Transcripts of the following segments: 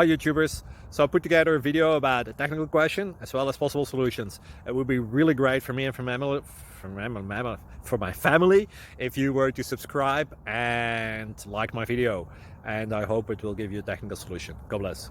Hi YouTubers! So I put together a video about a technical question as well as possible solutions. It would be really great for me and for my family if you were to subscribe and like my video, and I hope it will give you a technical solution. God bless.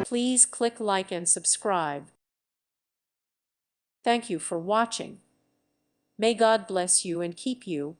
Please click like and subscribe. Thank you for watching. May God bless you and keep you.